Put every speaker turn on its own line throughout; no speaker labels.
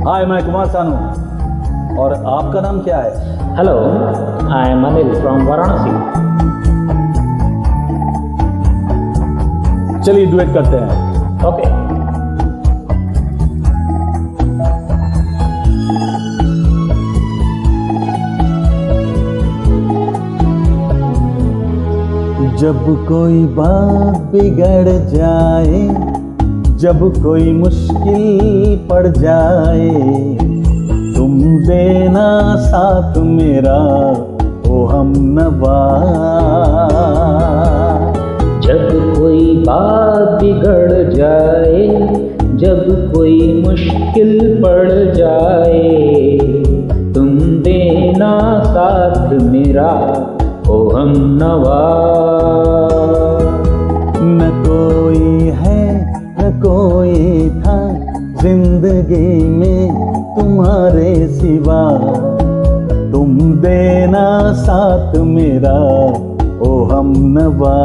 हाय, मैं कुमार सानू। और आपका नाम क्या है?
Hello, I am Anil from Varanasi.
चलिए डुएट करते हैं।
ओके।
जब कोई बात बिगड़ जाए, जब कोई मुश्किल पड़ जाए, तुम देना साथ मेरा ओ हमनवा।
जब कोई बात बिगड़ जाए, जब कोई मुश्किल पड़ जाए, तुम देना साथ मेरा ओ हमनवा।
न कोई है न कोई था जिंदगी में तुम्हारे सिवा, तुम देना साथ मेरा ओ हमनवा।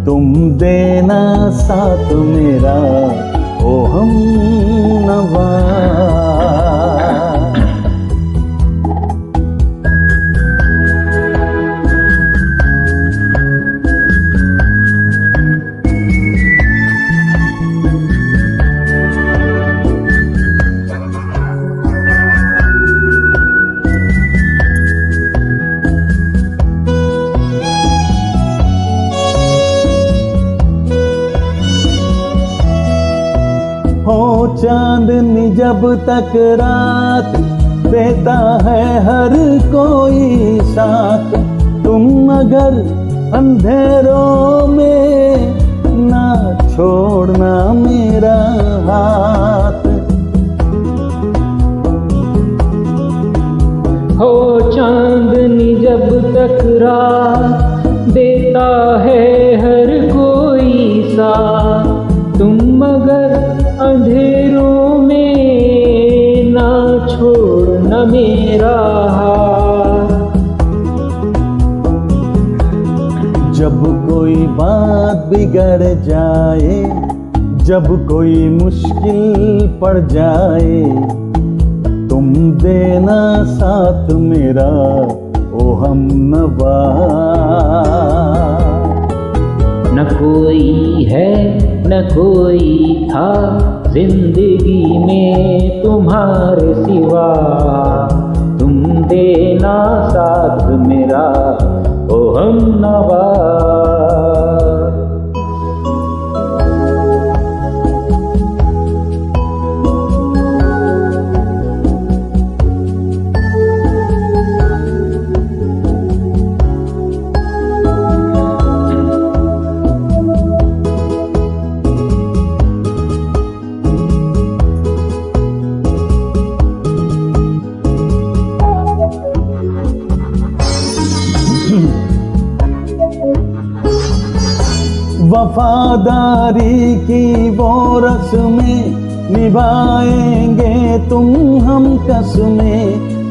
तुम देना साथ मेरा ओ हमनवा। हो चांदनी जब तक रात देता है हर कोई साथ, तुम अगर अंधेरों में ना छोड़ना मेरा हाथ।
हो चांदनी जब तक रात देता है हर कोई साथ, तुम अगर अंधेरों में ना छोड़ना मेरा हाथ।
जब कोई बात बिगड़ जाए, जब कोई मुश्किल पड़ जाए, तुम देना साथ मेरा ओ हमनवा।
न कोई है न कोई था जिंदगी में तुम्हारे सिवा, तुम देना साथ मेरा ओ हमनवा।
वफादारी की वो रस्में निभाएंगे तुम हम कसमें,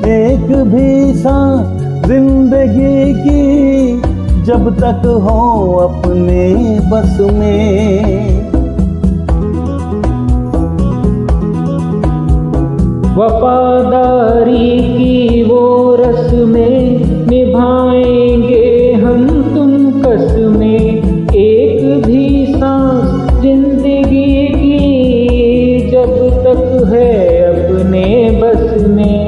एक भी सांस जिंदगी की जब तक हो अपने बस में।
वफादारी की वो रस्में निभाएंगे हम तुम कसमें, एक भी सांस जिंदगी की जब तक है अपने बस में।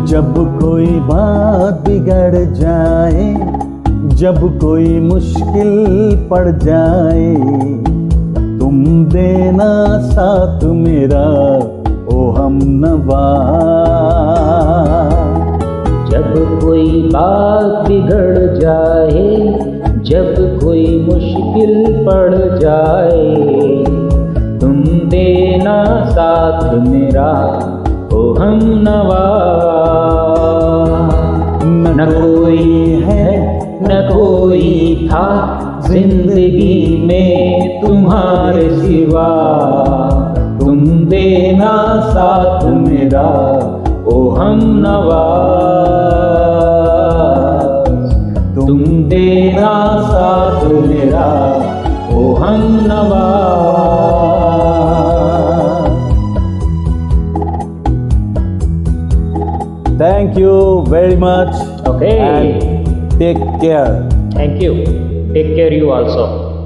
जब कोई बात बिगड़ जाए, जब कोई मुश्किल पड़ जाए, तुम देना साथ मेरा ओ हमनवा।
जब कोई बात बिगड़ जाए, जब कोई मुश्किल पड़ जाए, तुम देना साथ मेरा ओ हमनवा। न कोई है न कोई था जिंदगी में तुम्हारे सिवा, तुम देना साथ मेरा ओ हमनवा। तुम देना साथ मेरा ओ हमनवा।
Thank you very much.
Okay.
And take care.
Thank you. Take care you also.